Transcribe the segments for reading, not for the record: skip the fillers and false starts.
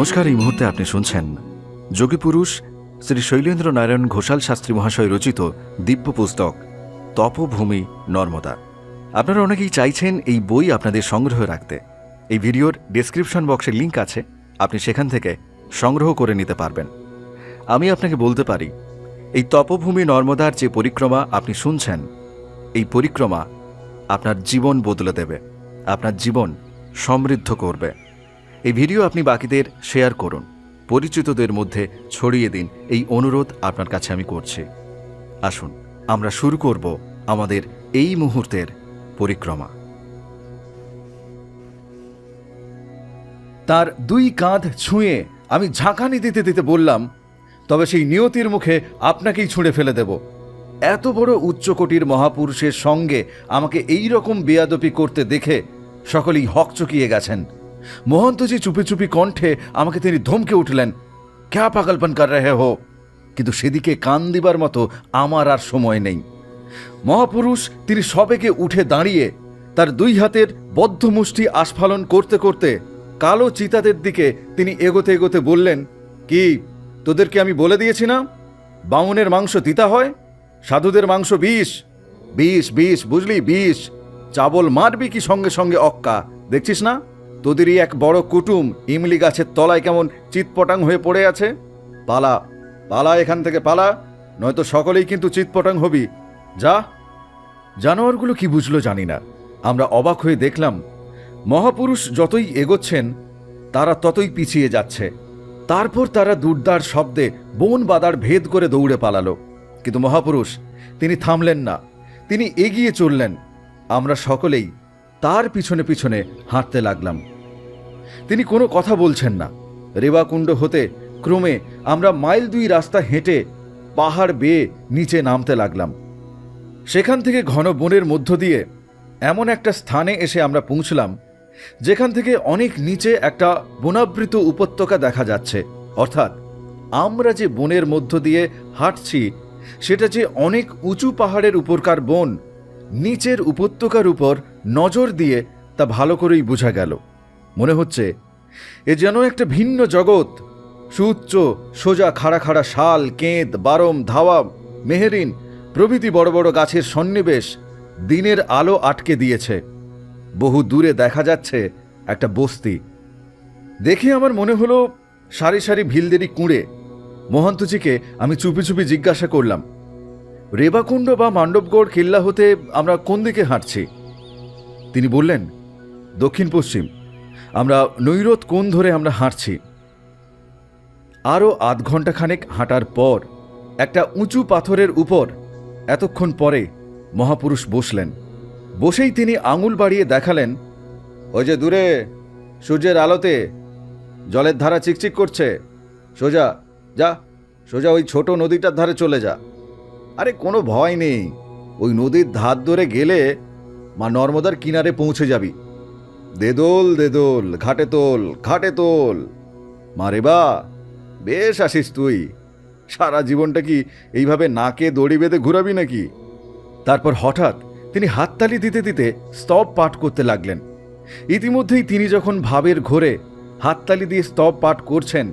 নমস্কার। এই মুহূর্তে আপনি শুনছেন যোগী পুরুষ শ্রী শৈলেন্দ্র নারায়ণ ঘোষাল শাস্ত্রী মহাশয় রচিত দিব্য পুস্তক তপভূমি নর্মদা। আপনারা অনেকেই চাইছেন এই বই আপনাদের সংগ্রহ রাখতে। এই ভিডিওর ডেসক্রিপশন বক্সে লিঙ্ক আছে, আপনি সেখান থেকে সংগ্রহ করে নিতে পারবেন। আমি আপনাকে বলতে পারি, এই তপভূমি নর্মদার যে পরিক্রমা আপনি শুনছেন, এই পরিক্রমা আপনার জীবন বদলে দেবে, আপনার জীবন সমৃদ্ধ করবে। এই ভিডিও আপনি বাকিদের শেয়ার করুন, পরিচিতদের মধ্যে ছড়িয়ে দিন, এই অনুরোধ আপনার কাছে আমি করছি। আসুন আমরা শুরু করব আমাদের এই মুহূর্তের পরিক্রমা। তার দুই কাঁধ ছুঁয়ে আমি ঝাঁকানি দিতে দিতে বললাম, তবে সেই নিয়তির মুখে আপনাকেই ছুঁড়ে ফেলে দেব। এত বড় উচ্চকোটির মহাপুরুষের সঙ্গে আমাকে এই রকম বেয়াদপি করতে দেখে সকলেই হকচকিয়ে গেছেন। মহন্তজি চুপি চুপি কণ্ঠে আমাকে তিনি ধমকে উঠলেন, ক্যা পাগলপন কর রহে হো। কিন্তু সেদিকে কান দিবার মতো আমার আর সময় নেই। মহাপুরুষ তিনি সবেগে উঠে দাঁড়িয়ে তার দুই হাতের বদ্ধ মুষ্টি আস্ফালন করতে করতে কালো চিতাদের দিকে তিনি এগোতে এগোতে বললেন, কি তোদেরকে আমি বলে দিয়েছি না, বামুনের মাংস তিতা হয়, সাধুদের মাংস বিষ। বিষ বিষ বুঝলি, বিষ। চাবল মারবি কি সঙ্গে সঙ্গে অক্কা, দেখছিস না তোদেরই এক বড় কুটুম ইমলি গাছের তলায় কেমন চিৎপটাং হয়ে পড়ে আছে। পালা পালা, এখান থেকে পালা, নয়তো সকলেই কিন্তু চিৎপটাং হবি। যা। জানোয়ারগুলো কি বুঝলো জানি না, আমরা অবাক হয়ে দেখলাম মহাপুরুষ যতই এগোচ্ছেন তারা ততই পিছিয়ে যাচ্ছে। তারপর তারা দুর্দার শব্দে বন বাদার ভেদ করে দৌড়ে পালালো। কিন্তু মহাপুরুষ তিনি থামলেন না, তিনি এগিয়ে চললেন। আমরা সকলেই তার পিছনে পিছনে হাঁটতে লাগলাম। তিনি কোনো কথা বলছেন না। রেবাকুণ্ড হতে ক্রমে আমরা মাইল দুই রাস্তা হেঁটে পাহাড় বেয়ে নিচে নামতে লাগলাম। সেখান থেকে ঘন বনের মধ্য দিয়ে এমন একটা স্থানে এসে আমরা পৌঁছলাম যেখান থেকে অনেক নিচে একটা বনাবৃত উপত্যকা দেখা যাচ্ছে। অর্থাৎ আমরা যে বনের মধ্য দিয়ে হাঁটছি সেটা যে অনেক উঁচু পাহাড়ের উপরকার বন, নিচের উপত্যকার উপর নজর দিয়ে তা ভালো করেই বোঝা গেল। মনে হচ্ছে এ যেন একটা ভিন্ন জগৎ। সুউচ্চ সোজা খাড়া খাড়া শাল, কেঁদ, বারম, ধাওয়া, মেহেরিন প্রভৃতি বড় বড় গাছের সন্নিবেশ দিনের আলো আটকে দিয়েছে। বহু দূরে দেখা যাচ্ছে একটা বস্তি। দেখে আমার মনে হলো সারি সারি ভিলদেরি কুঁড়ে। মহন্তজিকে আমি চুপি চুপি জিজ্ঞাসা করলাম, রেবাকুণ্ড বা মান্ডবগড় কিল্লা হতে আমরা কোন দিকে হাঁটছি? তিনি বললেন, দক্ষিণ পশ্চিম। আমরা নৈরত কোণ ধরে আমরা হাঁটছি। আরও আধ ঘণ্টাখানেক হাঁটার পর একটা উঁচু পাথরের উপর এতক্ষণ পরে মহাপুরুষ বসলেন। বসেই তিনি আঙুল বাড়িয়ে দেখালেন, ওই যে দূরে সূর্যের আলোতে জলের ধারা চিকচিক করছে, সোজা যা, সোজা ওই ছোট নদীটার ধারে চলে যা। আরে কোনো ভয় নেই, ওই নদীর ধার ধরে গেলে মা নর্মদার কিনারে পৌঁছে যাবি। দেদোল দেদোল, ঘাটে তোল, ঘাটে তোল। মা রে বা, বেশ আসিস তুই। সারা জীবনটা কি এইভাবে নাকে দড়ি বেঁধে ঘুরাবি নাকি? তারপর হঠাৎ তিনি হাততালি দিতে দিতে স্তব পাঠ করতে লাগলেন। ইতিমধ্যেই তিনি যখন ভাবের ঘোরে হাততালি দিয়ে স্তব পাঠ করছেন,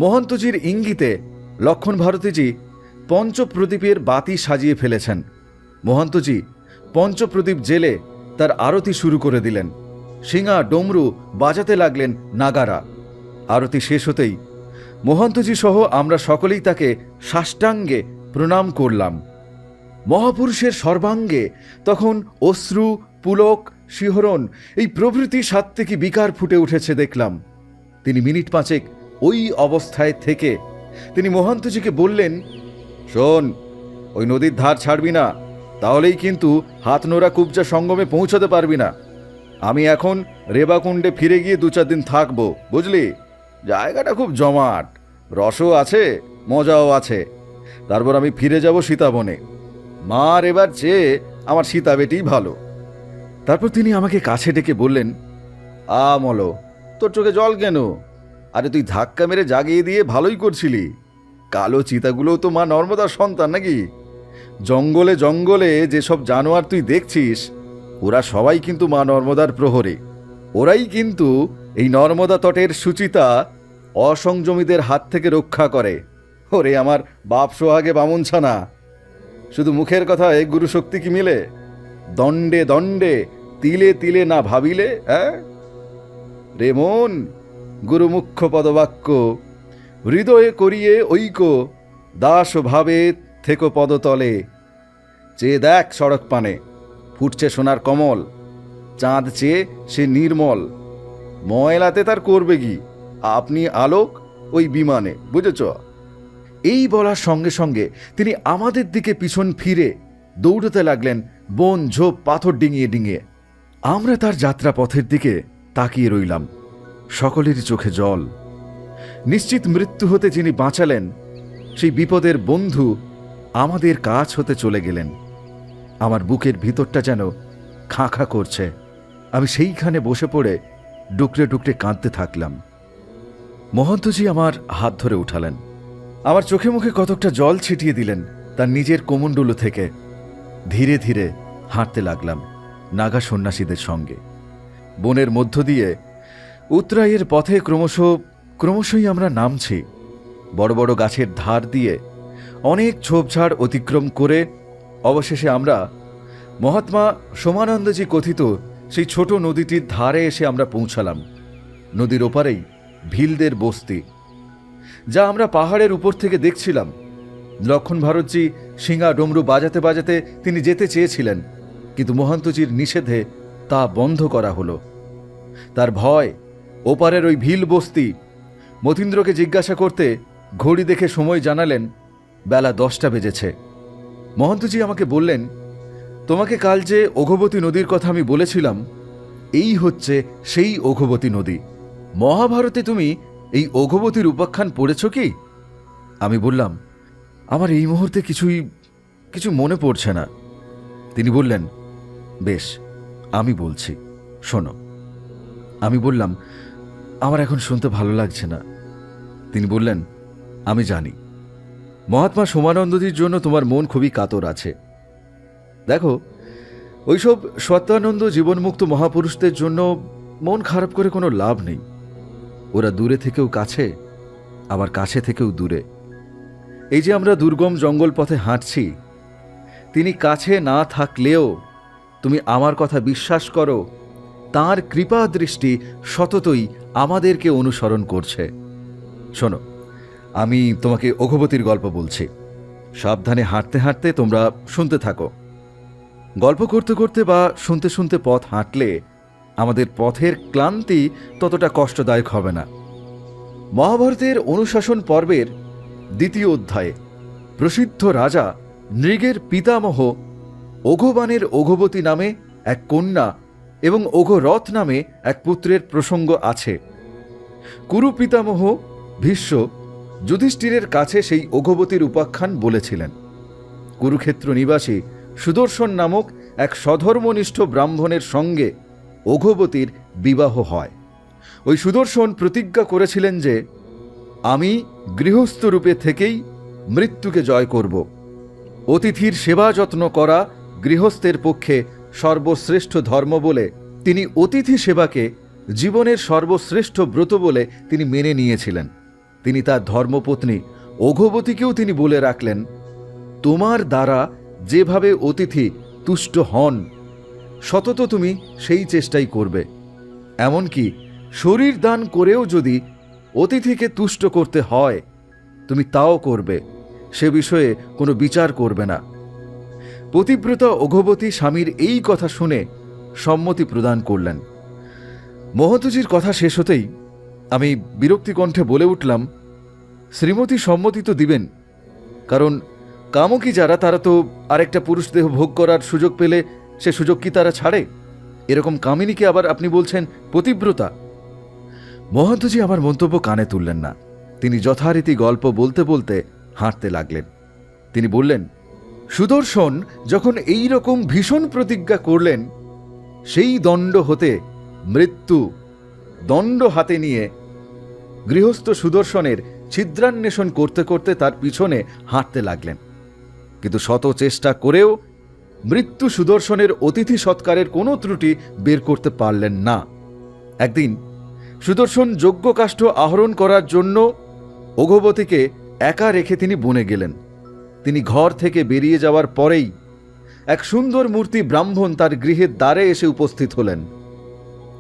মহন্তজির ইঙ্গিতে লক্ষণ ভারতীজি পঞ্চপ্রদীপের বাতি সাজিয়ে ফেলেছেন। মহন্তজি পঞ্চপ্রদীপ জেলে তার আরতি শুরু করে দিলেন। শিঙা ডমরু বাজাতে লাগলেন নাগারা। আরতি শেষ হতেই মহন্তজি সহ আমরা সকলেই তাকে সাষ্টাঙ্গে প্রণাম করলাম। মহাপুরুষের সর্বাঙ্গে তখন অশ্রু, পুলক, শিহরণ এই প্রভৃতি সাত্ত্বিকী বিকার ফুটে উঠেছে দেখলাম। তিনি মিনিট পাঁচেক ওই অবস্থায় থেকে তিনি মহন্তজিকে বললেন, শোন, ওই নদীর ধার ছাড়বি না, তাহলেই কিন্তু হাত নোড়া কুবজা সঙ্গমে পৌঁছাতে পারবি না। আমি এখন রেবাকুণ্ডে ফিরে গিয়ে 2-4 দিন থাকবো, বুঝলি? জায়গাটা খুব জমাট, রসও আছে, মজাও আছে। তারপর আমি ফিরে যাব সীতাবনে। মার এবার চেয়ে আমার সীতা বেটিই ভালো। তারপর তিনি আমাকে কাছে ডেকে বললেন, মলো, তোর চোখে জল কেন? আরে তুই ধাক্কা মেরে জাগিয়ে দিয়ে ভালোই করছিলি। কালো চিতাগুলোও তো মা নর্মদার সন্তান নাকি? জঙ্গলে জঙ্গলে যেসব জানোয়ার তুই দেখছিস, ওরা সবাই কিন্তু মা নর্মদার প্রহরে। ওরাই কিন্তু এই নর্মদা তটের সুচিতা অসংযমীদের হাত থেকে রক্ষা করে। ওরে আমার বাপ সোহাগে বামুন ছানা, শুধু মুখের কথায় গুরু শক্তি কি মিলে? দণ্ডে দণ্ডে তিলে তিলে না ভাবিলে, হ্যাঁ রে মন, গুরু মুখ্য পদবাক্য হৃদয়ে করিয়ে ঐক্য, দাস ভাবে থেকো পদতলে। চেয়ে দেখ সড়ক পানে ফুটছে সোনার কমল, চাঁদ চেয়ে সে নির্মল, ময়লাতে তার করবে কি, আপনি আলোক ওই বিমানে, বুঝেছ? এই বলার সঙ্গে সঙ্গে তিনি আমাদের দিকে পিছন ফিরে দৌড়তে লাগলেন বন ঝোপ পাথর ডিঙিয়ে ডিঙিয়ে। আমরা তার যাত্রা পথের দিকে তাকিয়ে রইলাম, সকলেরই চোখে জল। নিশ্চিত মৃত্যু হতে যিনি বাঁচালেন, সেই বিপদের বন্ধু আমাদের কাছ হতে চলে গেলেন। আমার বুকের ভিতরটা যেন খাঁ খাঁ করছে। আমি সেইখানে বসে পড়ে ডুকরে ডুকরে কাঁদতে থাকলাম। মহন্তজি আমার হাত ধরে উঠালেন, আমার চোখে মুখে কতকটা জল ছিটিয়ে দিলেন তার নিজের কোমণ্ডলু থেকে। ধীরে ধীরে হাঁটতে লাগলাম নাগা সন্ন্যাসীদের সঙ্গে। বনের মধ্য দিয়ে উত্তরাইয়ের পথে ক্রমশই আমরা নামছি। বড় বড় গাছের ধার দিয়ে অনেক ঝোপঝাড় অতিক্রম করে অবশেষে আমরা মহাত্মা সোমানন্দজি কথিত সেই ছোট নদীটির ধারে এসে আমরা পৌঁছালাম। নদীর ওপারেই ভিলদের বস্তি, যা আমরা পাহাড়ের উপর থেকে দেখছিলাম। লক্ষণ ভারতজি শিঙা ডমরু বাজাতে বাজাতে তিনি যেতে চেয়েছিলেন, কিন্তু মহান্তজির নিষেধে তা বন্ধ করা হলো। তার ভয় ওপারের ওই ভিল বস্তি। মতীন্দ্রকে জিজ্ঞাসা করতে ঘড়ি দেখে সময় জানালেন বেলা 10টা বেজেছে। মহন্তজি আমাকে বললেন, তোমাকে কাল যে ওঘবতী নদীর কথা আমি বলেছিলাম, এই হচ্ছে সেই ওঘবতী নদী। মহাভারতে তুমি এই ওঘবতীর উপাখ্যান পড়েছ কি? আমি বললাম, আমার এই মুহূর্তে কিছু মনে পড়ছে না। তিনি বললেন, বেশ, আমি বলছি, শোনো। আমি বললাম, আমার এখন শুনতে ভালো লাগছে না। তিনি বললেন, আমি জানি মহাত্মা সোমানন্দজির জন্য তোমার মন খুবই কাতর আছে। দেখো, ওইসব সত্যানন্দ জীবনমুক্ত মহাপুরুষদের জন্য মন খারাপ করে কোনো লাভ নেই। ওরা দূরে থেকেও কাছে, আবার কাছে থেকেও দূরে। এই যে আমরা দুর্গম জঙ্গল পথে হাঁটছি, তিনি কাছে না থাকলেও তুমি আমার কথা বিশ্বাস করো, তাঁর কৃপা দৃষ্টি সততই আমাদেরকে অনুসরণ করছে। শোনো, আমি তোমাকে ওঘবতীর গল্প বলছি। সাবধানে হাঁটতে হাঁটতে তোমরা শুনতে থাকো। গল্প করতে করতে বা শুনতে শুনতে পথ হাঁটলে আমাদের পথের ক্লান্তি ততটা কষ্টদায়ক হবে না। মহাভারতের অনুশাসন পর্বের 2য় অধ্যায়ে প্রসিদ্ধ রাজা নৃগের পিতামহ ওঘবানের ওঘবতী নামে এক কন্যা এবং ওঘরথ নামে এক পুত্রের প্রসঙ্গ আছে। কুরু পিতামহ ভীষ্ম যুধিষ্ঠিরের কাছে সেই ওঘবতীর উপাখ্যান বলেছিলেন। কুরুক্ষেত্র নিবাসী সুদর্শন নামক এক সধর্মনিষ্ঠ ব্রাহ্মণের সঙ্গে ওঘবতীর বিবাহ হয়। ওই সুদর্শন প্রতিজ্ঞা করেছিলেন যে আমি গৃহস্থ রূপে থেকেই মৃত্যুকে জয় করব। অতিথির সেবা যত্ন করা গৃহস্থের পক্ষে সর্বশ্রেষ্ঠ ধর্ম বলে তিনি অতিথি সেবাকে জীবনের সর্বশ্রেষ্ঠ ব্রত বলে তিনি মেনে নিয়েছিলেন। তিনি তার ধর্মপত্নী ওঘবতীকেও তিনি বলে রাখলেন, তোমার দ্বারা যেভাবে অতিথি তুষ্ট হন, সতত তুমি সেই চেষ্টাই করবে। এমনকি শরীর দান করেও যদি অতিথিকে তুষ্ট করতে হয়, তুমি তাও করবে, সে বিষয়ে কোনো বিচার করবে না। পতিব্রতা ওঘবতী স্বামীর এই কথা শুনে সম্মতি প্রদান করলেন। মহন্তজির কথা শেষ হতেই আমি বিরক্তি কণ্ঠে বলে উঠলাম, শ্রীমতী সম্মতি তো দিবেন, কারণ কামকি যারা, তারা তো আরেকটা পুরুষ দেহ ভোগ করার সুযোগ পেলে সে সুযোগ কি তারা ছাড়ে? এরকম কামিনীকে আবার আপনি বলছেন পতিব্রতা? মহন্তজি আমার মন্তব্য কানে তুললেন না। তিনি যথারীতি গল্প বলতে বলতে হাঁটতে লাগলেন। তিনি বললেন, সুদর্শন যখন এই রকম ভীষণ প্রতিজ্ঞা করলেন, সেই দণ্ড হতে মৃত্যু দণ্ড হাতে নিয়ে গৃহস্থ সুদর্শনের ছিদ্রান্বেষণ করতে করতে তার পিছনে হাঁটতে লাগলেন। কিন্তু শত চেষ্টা করেও মৃত্যু সুদর্শনের অতিথি সৎকারের কোনো ত্রুটি বের করতে পারলেন না। একদিন সুদর্শন যজ্ঞ কাষ্ঠ আহরণ করার জন্য ওঘবতীকে একা রেখে তিনি বনে গেলেন। তিনি ঘর থেকে বেরিয়ে যাওয়ার পরেই এক সুন্দর মূর্তি ব্রাহ্মণ তার গৃহের দ্বারে এসে উপস্থিত হলেন।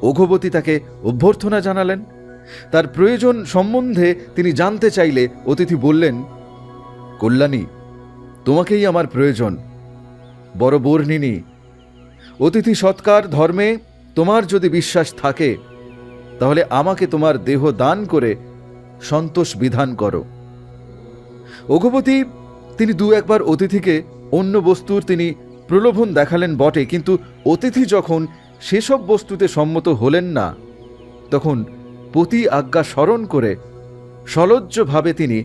ওঘবতী তাকে অভ্যর্থনা জানালেন। তার প্রয়োজন সম্বন্ধে তিনি জানতে চাইলে অতিথি বললেন, কল্যাণী, তোমাকেই আমার প্রয়োজন। বড় বর্ণিনী, অতিথি সৎকার ধর্মে তোমার যদি বিশ্বাস থাকে তাহলে আমাকে তোমার দেহ দান করে সন্তোষ বিধান করো। ওঘবতী তিনি দু একবার অতিথিকে অন্য বস্তুর তিনি প্রলোভন দেখালেন বটে, কিন্তু অতিথি যখন সেসব বস্তুতে সম্মত হলেন না তখন পতি আজ্ঞা স্মরণ করে সলজ্জভাবে তিনি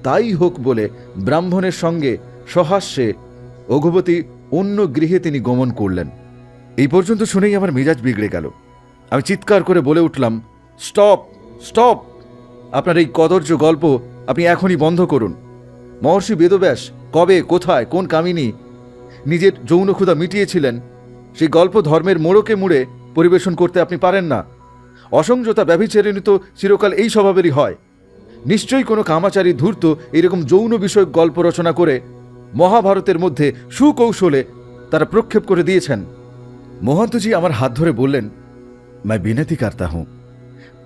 তাই হোক বলে ব্রাহ্মণের সঙ্গে সহাস্যে ওঘবতী অন্য গৃহে তিনি গমন করলেন। এই পর্যন্ত শুনেই আমার মেজাজ বিগড়ে গেল। আমি চিৎকার করে বলে উঠলাম, স্টপ স্টপ! আপনার এই কদর্য গল্প আপনি এখনই বন্ধ করুন। মহর্ষি বেদব্যাস কবে, কোথায়, কোন কামিনী নিজের যৌন ক্ষুধা মিটিয়েছিলেন সেই গল্প ধর্মের মোড়কে মুড়ে পরিবেশন করতে আপনি পারেন না। অসংযতা ব্যভিচারিণী তো চিরকাল এই স্বভাবেরই হয়। নিশ্চয়ই কোনো কামাচারী ধূর্ত এইরকম যৌন বিষয়ক গল্প রচনা করে মহাভারতের মধ্যে সুকৌশলে তারা প্রক্ষেপ করে দিয়েছেন। महंत जी আমার হাত ধরে বললেন, मैं विनती करता हूं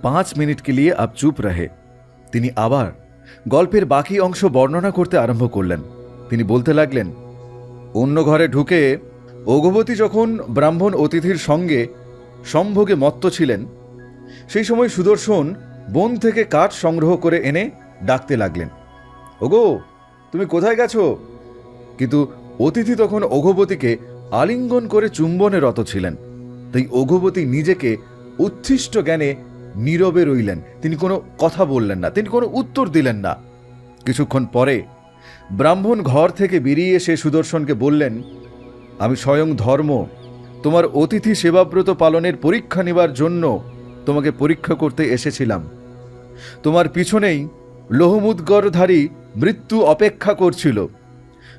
5 मिनट के लिए आप चुप रहे। তিনি আবার গল্পের বাকি অংশ বর্ণনা করতে আরম্ভ করলেন। তিনি বলতে লাগলেন, অন্য ঘরে ঢুকে ওঘবতী যখন ব্রাহ্মণ অতিথির সঙ্গে সম্ভোগে মত্ত ছিলেন সেই সময় সুদর্শন বন থেকে কাঠ সংগ্রহ করে এনে ডাকতে লাগলেন, ওগো তুমি কোথায় গেছো? কিন্তু অতিথি তখন ওঘবতীকে আলিঙ্গন করে চুম্বনে রত ছিলেন। তাই ওঘবতী নিজেকে উচ্ছিষ্ট জ্ঞানে নীরবে রইলেন। তিনি কোনো কথা বললেন না, তিনি কোনো উত্তর দিলেন না। কিছুক্ষণ পরে ব্রাহ্মণ ঘর থেকে বেরিয়ে এসে সুদর্শনকে বললেন, আমি স্বয়ং ধর্ম তোমার অতিথি সেবাব্রত পালনের পরীক্ষা নেবার জন্য তোমাকে পরীক্ষা করতে এসেছিলাম। তোমার পিছনেই লোহমুদ্গরধারী মৃত্যু অপেক্ষা করছিল।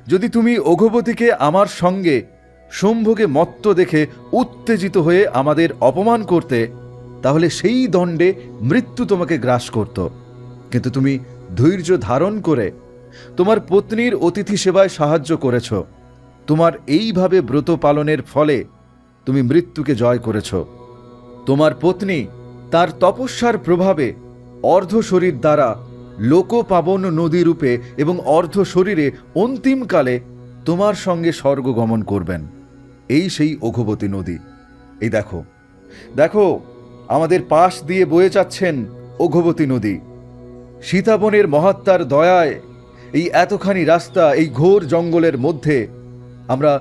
যদি তুমি ওঘবতীকে আমার সঙ্গে সম্ভোগে মত্ত দেখে উত্তেজিত হয়ে আমাদের অপমান করতে তাহলে সেই দণ্ডে মৃত্যু তোমাকে গ্রাস করত। কিন্তু তুমি ধৈর্য ধারণ করে তোমার পত্নীর অতিথি সেবায় সাহায্য করেছ। তোমার এইভাবে ব্রত পালনের ফলে তুমি মৃত্যুকে জয় করেছ। তোমার পত্নী তার তপস্যার প্রভাবে অর্ধ শরীর দ্বারা লোকপাবন নদী রূপে এবং অর্ধ শরীরে অন্তিমকালে তোমার সঙ্গে স্বর্গ গমন করবেন। এই সেই ওঘবতী নদী। এই দেখো দেখো, আমাদের পাশ দিয়ে বয়ে যাচ্ছেন ওঘবতী নদী। সীতাবনের মহাত্মার দয়ায় এই এতখানি রাস্তা এই ঘোর জঙ্গলের মধ্যে আমরা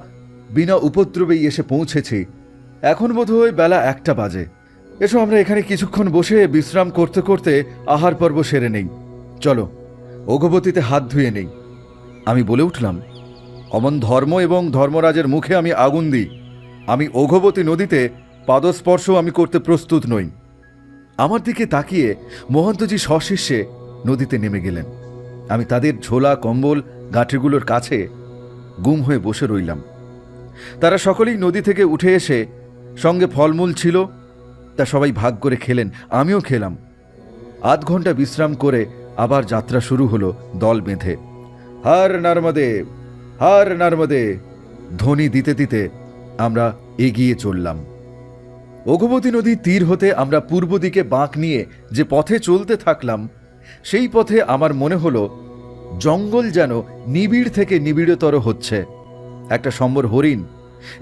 বিনা উপদ্রবেই এসে পৌঁছেছি। এখন বোধহয় বেলা 1টা বাজে। এসো আমরা এখানে কিছুক্ষণ বসে বিশ্রাম করতে করতে আহার পর্ব সেরে নেই। চলো ওঘবতীতে হাত ধুয়ে নেই। আমি বলে উঠলাম, অমন ধর্ম এবং ধর্মরাজের মুখে আমি আগুন দিই। আমি ওঘবতী নদীতে পাদস্পর্শ আমি করতে প্রস্তুত নই। আমার দিকে তাকিয়ে মহন্তজি সশিষ্যে নদীতে নেমে গেলেন। আমি তাদের ঝোলা কম্বল গাঁঠিগুলোর কাছে গুম হয়ে বসে রইলাম। তারা সকলেই নদী থেকে উঠে এসে সঙ্গে ফলমূল ছিল, তা সবাই ভাগ করে খেলেন, আমিও খেলাম। আধ ঘন্টা বিশ্রাম করে আবার যাত্রা শুরু হলো দল বেঁধে। হর নর্মদে হর নর্মদে ধ্বনি দিতে দিতে আমরা এগিয়ে চললাম। ওঘবতী নদী তীর হতে আমরা পূর্ব দিকে বাঁক নিয়ে যে পথে চলতে থাকলাম সেই পথে আমার মনে হলো জঙ্গল যেন নিবিড় থেকে নিবিড়তর হচ্ছে। একটা সম্বর হরিণ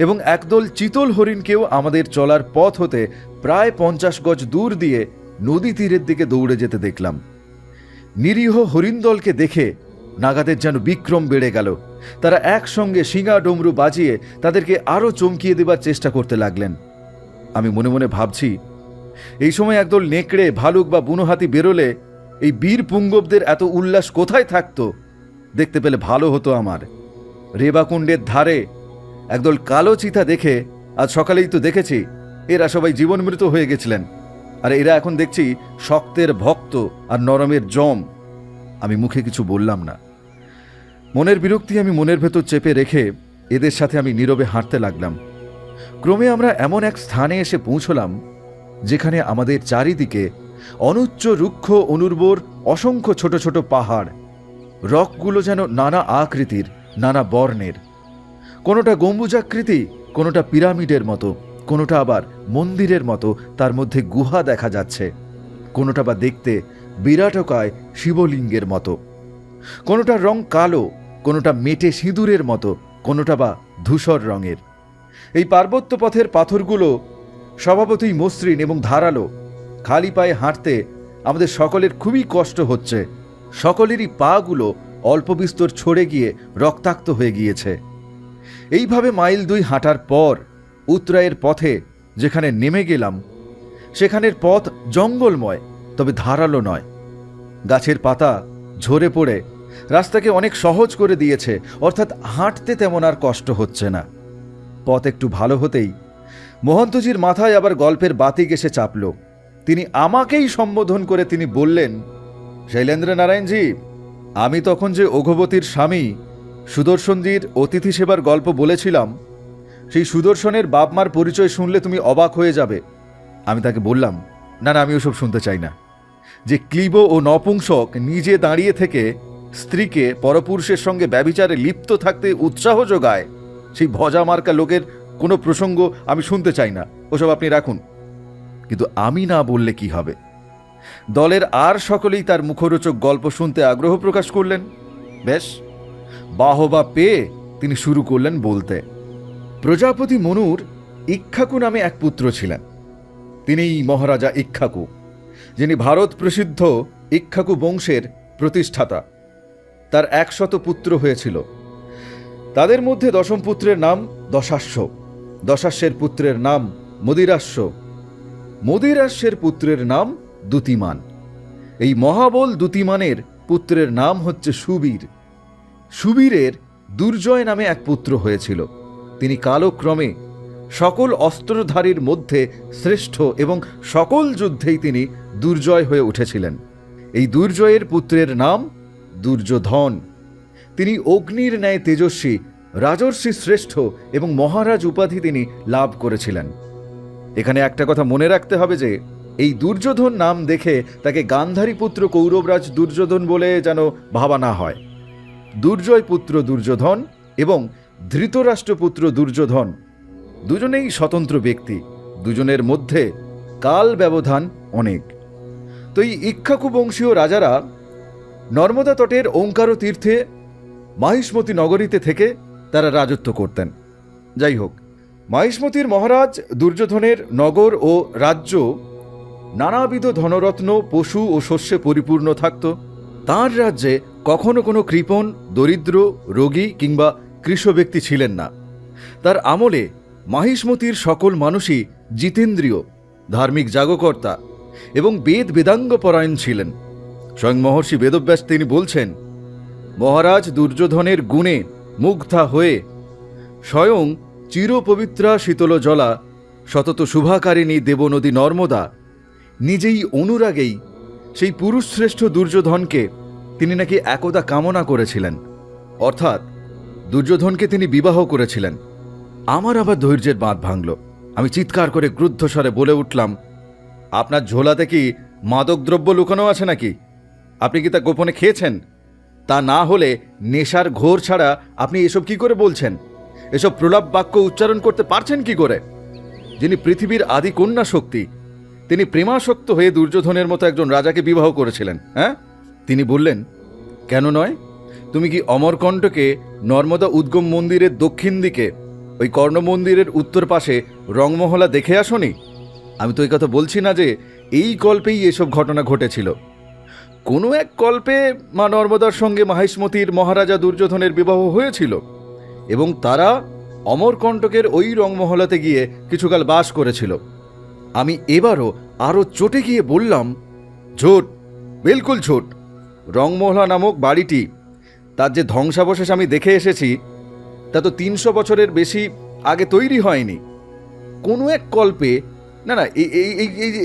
এবং একদল চিতল হরিণকেও আমাদের চলার পথ হতে প্রায় 50 গজ দূর দিয়ে নদী তীরের দিকে দৌড়ে যেতে দেখলাম। নিরীহ হরিণদলকে দেখে নাগাদের যেন বিক্রম বেড়ে গেল। তারা একসঙ্গে শিঙা ডমরু বাজিয়ে তাদেরকে আরও চমকিয়ে দেবার চেষ্টা করতে লাগলেন। আমি মনে মনে ভাবছি, এই সময় একদল নেকড়ে, ভালুক বা বুনো হাতি বেরোলে এই বীর পুঙ্গবদের এত উল্লাস কোথায় থাকতো? দেখতে পেলে ভালো হতো আমার। রেবাকুণ্ডের ধারে একদল কালো চিতা দেখে আজ সকালেই তো দেখেছি এরা সবাই জীবনমৃত হয়ে গেছিলেন, আর এরা এখন দেখছি শক্তের ভক্ত আর নরমের জম। আমি মুখে কিছু বললাম না। মনের বিরক্তি আমি মনের ভেতর চেপে রেখে এদের সাথে আমি নীরবে হাঁটতে লাগলাম। ক্রমে আমরা এমন এক স্থানে এসে পৌঁছলাম যেখানে আমাদের চারিদিকে অনুচ্চ রুক্ষ অনুর্বর অসংখ্য ছোট ছোট পাহাড়, রকগুলো যেন নানা আকৃতির, নানা বর্ণের, কোনোটা গম্বুজাকৃতি, কোনোটা পিরামিডের মতো, কোনোটা আবার মন্দিরের মতো তার মধ্যে গুহা দেখা যাচ্ছে, কোনোটা বা দেখতে বিরাটকায় শিবলিঙ্গের মতো, কোনোটার রং কালো, কোনোটা মেটে সিঁদুরের মতো, কোনোটা বা ধূসর রঙের। এই পার্বত্য পথের পাথরগুলো স্বভাবতই মসৃণ এবং ধারালো। খালি পায়ে হাঁটতে আমাদের সকলের খুবই কষ্ট হচ্ছে। সকলেরই পাগুলো অল্প বিস্তর ছড়ে গিয়ে রক্তাক্ত হয়ে গিয়েছে। এইভাবে মাইল 2 হাঁটার পর উত্তরায়ের পথে যেখানে নেমে গেলাম, সেখানের পথ জঙ্গলময়, তবে ধারালো নয়। গাছের পাতা ঝরে পড়ে রাস্তাকে অনেক সহজ করে দিয়েছে, অর্থাৎ হাঁটতে তেমন আর কষ্ট হচ্ছে না। পথ একটু ভালো হতেই মহন্তজির মাথায় আবার গল্পের বাতিক এসে চাপল। তিনি আমাকেই সম্বোধন করে তিনি বললেন, শৈলেন্দ্র নারায়ণজি, আমি তখন যে অঘবতীর স্বামী সুদর্শনজির অতিথি সেবার গল্প বলেছিলাম, সেই সুদর্শনের বাপমার পরিচয় শুনলে তুমি অবাক হয়ে যাবে। আমি তাকে বললাম, না না, আমি ওসব শুনতে চাই না। যে ক্লীব ও নপুংসক নিজে দাঁড়িয়ে থেকে স্ত্রীকে পরপুরুষের সঙ্গে ব্যভিচারে লিপ্ত থাকতে উৎসাহ যোগায়, সেই ভজা মার্কা লোকের কোনো প্রসঙ্গ আমি শুনতে চাই না। ওসব আপনি রাখুন। কিন্তু আমি না বললে কি হবে? দলের আর সকলেই তার মুখরোচক গল্প শুনতে আগ্রহ প্রকাশ করলেন। বেশ, বাহবা পেয়ে তিনি শুরু করলেন বলতে। প্রজাপতি মনুর ইক্ষ্বাকু নামে এক পুত্র ছিলেন। তিনিই মহারাজা ইক্ষ্বাকু, যিনি ভারত প্রসিদ্ধ ইক্ষ্বাকু বংশের প্রতিষ্ঠাতা। তার 100 পুত্র হয়েছিল। তাদের মধ্যে 10ম পুত্রের নাম দশাস্য, দশাস্যের পুত্রের নাম মদিরাস্য, মদিরাস্যের পুত্রের নাম দ্যুতিমান। এই মহাবল দ্যুতিমানের পুত্রের নাম হচ্ছে সুবীর। সুবীরের দুর্জয় নামে এক পুত্র হয়েছিল। তিনি কালক্রমে সকল অস্ত্রধারীর মধ্যে শ্রেষ্ঠ এবং সকল যুদ্ধেই তিনি দুর্জয় হয়ে উঠেছিলেন। এই দুর্জয়ের পুত্রের নাম দুর্যোধন। তিনি অগ্নির ন্যায় তেজস্বী, রাজর্ষি শ্রেষ্ঠ এবং মহারাজ উপাধি তিনি লাভ করেছিলেন। এখানে একটা কথা মনে রাখতে হবে যে এই দুর্যোধন নাম দেখে তাকে গান্ধারী পুত্র কৌরবরাজ দুর্যোধন বলে যেন ভাবা না হয়। দুর্জয় পুত্র দুর্যোধন এবং ধৃতরাষ্ট্রপুত্র দুর্যোধন দুজনেই স্বতন্ত্র ব্যক্তি, দুজনের মধ্যে কাল ব্যবধান অনেক। তো এই ইক্ষ্বাকু বংশীয় রাজারা নর্মদা তটের ওঙ্কার তীর্থে মাহিষ্মতি নগরীতে থেকে তারা রাজত্ব করতেন। যাই হোক, মাহিষ্মতির মহারাজ দুর্যোধনের নগর ও রাজ্য নানাবিধ ধনরত্ন, পশু ও শস্যে পরিপূর্ণ থাকত। তাঁর রাজ্যে কখনো কোনো কৃপণ, দরিদ্র, রোগী কিংবা কৃষ ব্যক্তি ছিলেন না। তার আমলে মাহিষ্মতির সকল মানুষই জিতেন্দ্রীয়, ধার্মিক যাগকর্তা এবং বেদ বেদাঙ্গ পরায়ণ ছিলেন। স্বয়ং মহর্ষি বেদব্যাস তিনি বলছেন, মহারাজ দুর্যোধনের গুণে মুগ্ধা হয়ে স্বয়ং চিরপবিত্রা শীতল জলা সতত শুভাকারিণী দেবনদী নর্মদা নিজেই অনুরাগেই সেই পুরুষশ্রেষ্ঠ দুর্যোধনকে তিনি নাকি একদা কামনা করেছিলেন, অর্থাৎ দুর্যোধনকে তিনি বিবাহ করেছিলেন। আমার আবার ধৈর্যের বাঁধ ভাঙল। আমি চিৎকার করে ক্রুদ্ধ স্বরে বলে উঠলাম, আপনার ঝোলাতে কি মাদকদ্রব্য লুকানো আছে নাকি? আপনি কি তা গোপনে খেয়েছেন? তা না হলে নেশার ঘোর ছাড়া আপনি এসব কি করে বলছেন? এসব প্রলাপ বাক্য উচ্চারণ করতে পারছেন কি করে? যিনি পৃথিবীর আদি কন্যা শক্তি, তিনি প্রেমাসক্ত হয়ে দুর্যোধনের মতো একজন রাজাকে বিবাহ করেছিলেন। হ্যাঁ, তিনি বললেন, কেন নয়? তুমি কি অমরকণ্টকে নর্মদা উদ্গম মন্দিরের দক্ষিণ দিকে ওই কর্ণ মন্দিরের উত্তর পাশে রংমহলা দেখে আসনি? আমি তো এই কথা বলছি না যে এই কল্পেই এসব ঘটনা ঘটেছিল। কোনো এক কল্পে মা নর্মদার সঙ্গে মাহিষ্মতির মহারাজা দুর্যোধনের বিবাহ হয়েছিল এবং তারা অমরকণ্টকের ওই রংমহলাতে গিয়ে কিছুকাল বাস করেছিল। আমি এবারও আরও চটে গিয়ে বললাম, ঝোট, বিলকুল ঝোট। রংমহলা নামক বাড়িটি, তার যে ধ্বংসাবশেষ আমি দেখে এসেছি, তা তো 300 বছরের বেশি আগে তৈরি হয়নি। কোনো এক কল্পে, না না,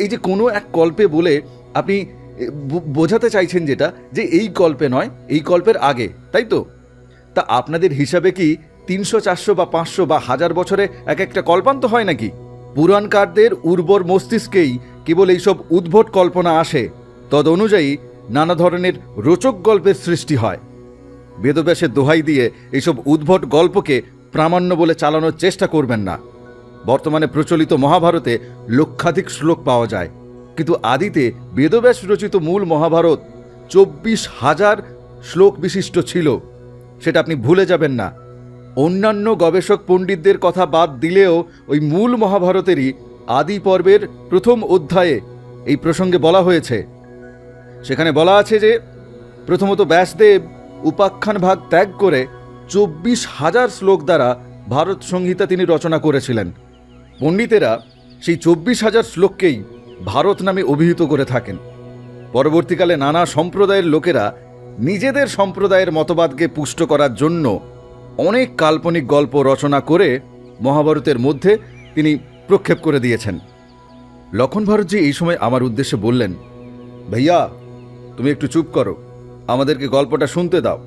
এই যে কোনো এক কল্পে বলে আপনি বোঝাতে চাইছেন যেটা, যে এই কল্পে নয়, এই কল্পের আগে, তাই তো? তা আপনাদের হিসাবে কি 300, 400 বা 500 বা 1000 বছরে এক একটা কল্পান্ত হয় নাকি? পুরাণকারদের উর্বর মস্তিষ্কেই কেবল এইসব উদ্ভট কল্পনা আসে, তদ অনুযায়ী নানা ধরনের রোচক গল্পের সৃষ্টি হয়। বেদব্যাসের দোহাই দিয়ে এইসব উদ্ভট গল্পকে প্রামাণ্য বলে চালানোর চেষ্টা করবেন না। বর্তমানে প্রচলিত মহাভারতে লক্ষাধিক শ্লোক পাওয়া যায়, কিন্তু আদিতে বেদব্যাস রচিত মূল মহাভারত 24,000 শ্লোক বিশিষ্ট ছিল। সেটা আপনি ভুলে যাবেন না। অন্যান্য গবেষক পণ্ডিতদের কথা বাদ দিলেও ওই মূল মহাভারতেরই আদি পর্বের প্রথম অধ্যায়ে এই প্রসঙ্গে বলা হয়েছে। সেখানে বলা আছে যে প্রথমত ব্যাসদেব উপাখ্যান ভাগ ত্যাগ করে 24,000 শ্লোক দ্বারা ভারত সংহিতা তিনি রচনা করেছিলেন। পণ্ডিতেরা সেই 24,000 শ্লোককেই ভারত নামে অভিহিত করে থাকেন। পরবর্তীকালে নানা সম্প্রদায়ের লোকেরা নিজেদের সম্প্রদায়ের মতবাদকে পুষ্ট করার জন্য অনেক কাল্পনিক গল্প রচনা করে মহাভারতের মধ্যে তিনি প্রক্ষেপ করে দিয়েছেন। লক্ষণ ভারতজি এই সময় আমার উদ্দেশ্যে বললেন, ভাইয়া তুমি একটু চুপ করো, আমাদেরকে গল্পটা শুনতে দাও।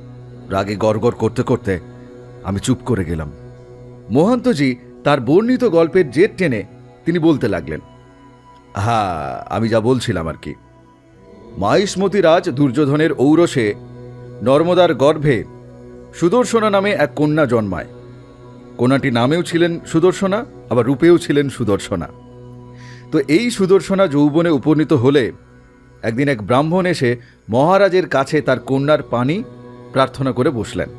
রাগে গড়গড় করতে করতে আমি চুপ করে গেলাম। মহান্তজি তার বর্ণিত গল্পের জেদ টেনে তিনি বলতে লাগলেন, হ্যাঁ আমি যা বলছিলাম আর কি। মাহিষ্মতি রাজ দুর্যোধনের ঔরসে নর্মদার গর্ভে সুদর্শনা নামে এক কন্যা জন্মায়। কন্যাটি নামেও ছিলেন সুদর্শনা, আবার রূপেও ছিলেন সুদর্শনা। তো এই সুদর্শনা যৌবনে উপনীত হলে একদিন এক ব্রাহ্মণ এসে মহারাজের কাছে তার কন্যার পানি প্রার্থনা করে বসলেন।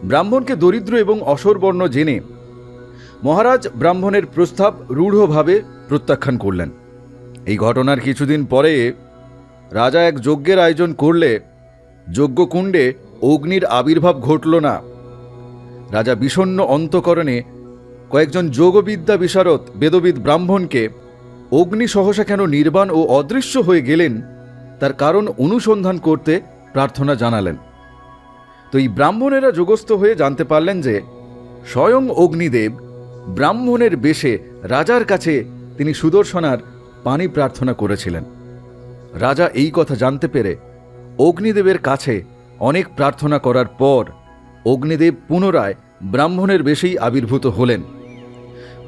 ব্রাহ্মণকে দরিদ্র এবং অসরবর্ণ জেনে মহারাজ ব্রাহ্মণের প্রস্তাব রূঢ়ভাবে প্রত্যাখ্যান করলেন। এই ঘটনার কিছুদিন পরে রাজা এক যজ্ঞের আয়োজন করলে যজ্ঞকুণ্ডে অগ্নির আবির্ভাব ঘটল না। রাজা বিষণ্ণ অন্তঃকরণে কয়েকজন যোগবিদ্যা বিশারদ বেদবিদ ব্রাহ্মণকে অগ্নি সহসা কেন নির্বাণ ও অদৃশ্য হয়ে গেলেন তার কারণ অনুসন্ধান করতে প্রার্থনা জানালেন। তো এই ব্রাহ্মণেরা যোগস্থ হয়ে জানতে পারলেন যে স্বয়ং অগ্নিদেব ব্রাহ্মণের বেশে রাজার কাছে তিনি সুদর্শনার পানি প্রার্থনা করেছিলেন। রাজা এই কথা জানতে পেরে অগ্নিদেবের কাছে অনেক প্রার্থনা করার পর অগ্নিদেব পুনরায় ব্রাহ্মণের বেশেই আবির্ভূত হলেন।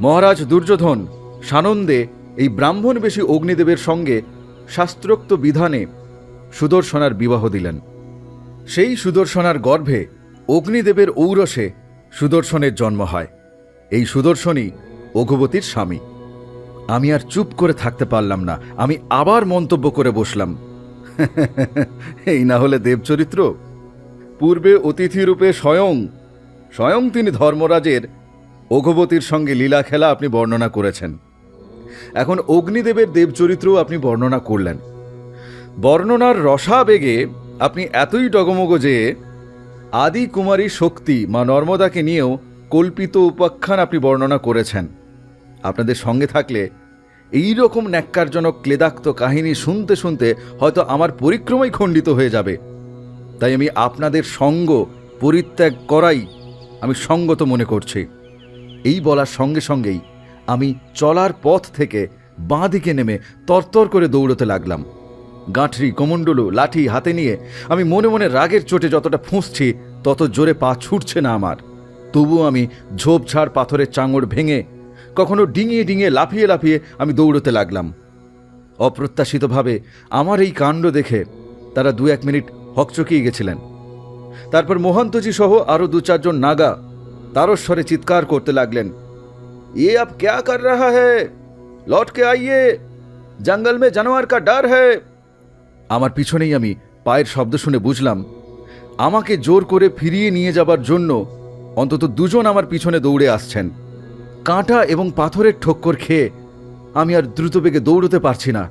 মহারাজ দুর্যোধন সানন্দে এই ব্রাহ্মণবেশী অগ্নিদেবের সঙ্গে শাস্ত্রোক্ত বিধানে সুদর্শনার বিবাহ দিলেন। সেই সুদর্শনার গর্ভে অগ্নিদেবের ঔরসে সুদর্শনের জন্ম হয়। এই সুদর্শনই রঘুবতীর স্বামী। আমি আর চুপ করে থাকতে পারলাম না, আমি আবার মন্তব্য করে বসলাম, এই না হলে দেবচরিত্র। পূর্বে অতিথিরূপে স্বয়ং তিনি ধর্মরাজের রঘুবতীর সঙ্গে লীলা খেলা আপনি বর্ণনা করেছেন। এখন অগ্নিদেবের দেবচরিত্রও আপনি বর্ণনা করলেন। বর্ণনার রসাবেগে আপনি এতই ডগমগ যে আদি কুমারী শক্তি মা নর্মদাকে নিয়েও কল্পিত উপাখ্যান আপনি বর্ণনা করেছেন। আপনাদের সঙ্গে থাকলে এই রকম ন্যাক্কারজনক ক্লেদাক্ত কাহিনী শুনতে শুনতে হয়তো আমার পরিক্রমাই খণ্ডিত হয়ে যাবে। তাই আমি আপনাদের সঙ্গ পরিত্যাগ করাই আমি সঙ্গত মনে করছি। এই বলার সঙ্গে সঙ্গেই আমি চলার পথ থেকে বাঁ দিকে নেমে তরতর করে দৌড়তে লাগলাম। গাঁঠরি কমণ্ডলু লাঠি হাতে নিয়ে আমি মনে মনে রাগের চোটে যতটা ফুঁসছি তত জোরে পা ছুটছে না আমার। তবু আমি ঝোপঝাড় পাথরের চাঙড় ভেঙে কখনো ডিঙিয়ে ডিঙিয়ে লাফিয়ে লাফিয়ে আমি দৌড়তে লাগলাম। অপ্রত্যাশিতভাবে আমার এই কাণ্ড দেখে তারা 2-1 মিনিট হকচকিয়ে গেছিলেন। তারপর মোহান্তজি সহ আরও 2-4 নাগা তারস্বরে চিৎকার করতে লাগলেন, ये अब क्या कर रहा है, लौट के आइए, जंगल में जानवर का डर है। আমার পিছনেই আমি পায়ের শব্দ শুনে বুঝলাম আমাকে জোর করে ফিরিয়ে নিয়ে যাবার জন্য অন্তত 2 জন আমার পিছনে দৌড়ে আসছেন। কাঁটা এবং পাথরের ঠক্কর খেয়ে আমি আর দ্রুত বেগে দৌড়তে পারছি না।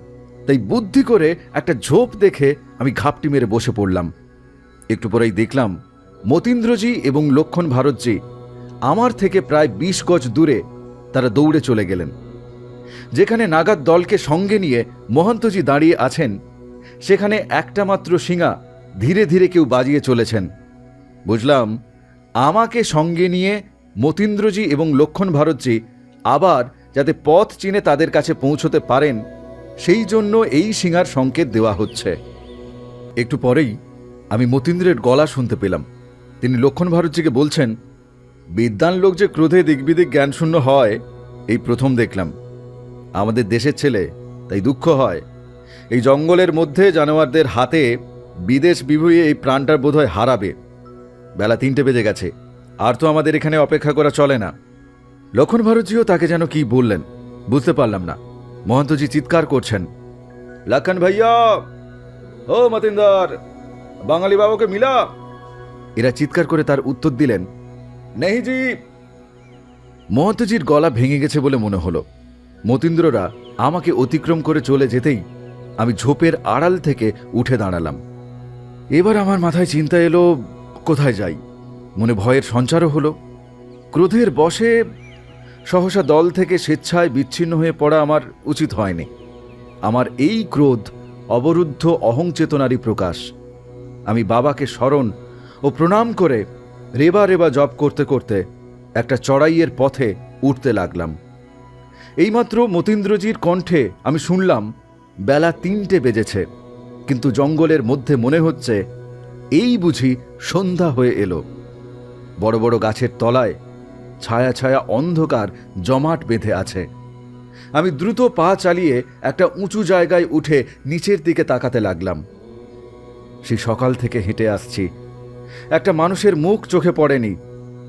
তাই বুদ্ধি করে একটা ঝোপ দেখে আমি ঘাপটি মেরে বসে পড়লাম। একটু পরেই দেখলাম মতীন্দ্রজি এবং লক্ষণ ভারতজি আমার থেকে প্রায় 20 গজ দূরে তারা দৌড়ে চলে গেলেন। যেখানে নাগাদ দলকে সঙ্গে নিয়ে মহান্তজি দাঁড়িয়ে আছেন সেখানে একটা মাত্র শিঙা ধীরে ধীরে কেউ বাজিয়ে চলেছেন। বুঝলাম আমাকে সঙ্গে নিয়ে মতীন্দ্রজি এবং লক্ষণ ভারতজি আবার যাতে পথ চিনে তাদের কাছে পৌঁছতে পারেন সেই জন্য এই শিঙার সংকেত দেওয়া হচ্ছে। একটু পরেই আমি মতীন্দ্রের গলা শুনতে পেলাম। তিনি লক্ষণ ভারতজিকে বলছেন, বিদ্বান লোক যে ক্রোধে দিকবিদিক জ্ঞানশূন্য হয় এই প্রথম দেখলাম। আমাদের দেশের ছেলে, তাই তাই দুঃখ হয় এই জঙ্গলের মধ্যে জানোয়ারদের হাতে বিদেশ বিভূয়ে এই প্রাণটার বোধহয় হারাবে। বেলা 3টে বেজে গেছে, আর তো আমাদের এখানে অপেক্ষা করা চলে না। লক্ষণ ভারতজিও তাকে যেন কি বললেন বুঝতে পারলাম না। মহন্তজি চিৎকার করছেন, লক্ষণ ভাইয়া, ও মতিন্দর, বাঙালি বাবুকে মিলা। এরা চিৎকার করে তার উত্তর দিলেন, নেই জি। মহন্তজির গলা ভেঙে গেছে বলে মনে হলো। মতীন্দ্ররা আমাকে অতিক্রম করে চলে যেতেই আমি ঝোপের আড়াল থেকে উঠে দাঁড়ালাম। এবার আমার মাথায় চিন্তা এলো, কোথায় যাই। মনে ভয়ের সঞ্চারও হলো। ক্রোধের বশে সহসা দল থেকে স্বেচ্ছায় বিচ্ছিন্ন হয়ে পড়া আমার উচিত হয়নি। আমার এই ক্রোধ অবরুদ্ধ অহংচেতনারই প্রকাশ। আমি বাবাকে স্মরণ ও প্রণাম করে রেবা রেবা জপ করতে করতে একটা চড়াইয়ের পথে উঠতে লাগলাম। এইমাত্র মতীন্দ্রজির কণ্ঠে আমি শুনলাম বেলা 3টে বেজেছে, কিন্তু জঙ্গলের মধ্যে মনে হচ্ছে এই বুঝি সন্ধ্যা হয়ে এলো। বড় বড় গাছের তলায় ছায়া ছায়া অন্ধকার জমাট বেঁধে আছে। আমি দ্রুত পা চালিয়ে একটা উঁচু জায়গায় উঠে নিচের দিকে তাকাতে লাগলাম। সেই সকাল থেকে হেঁটে আসছি, একটা মানুষের মুখ চোখে পড়েনি।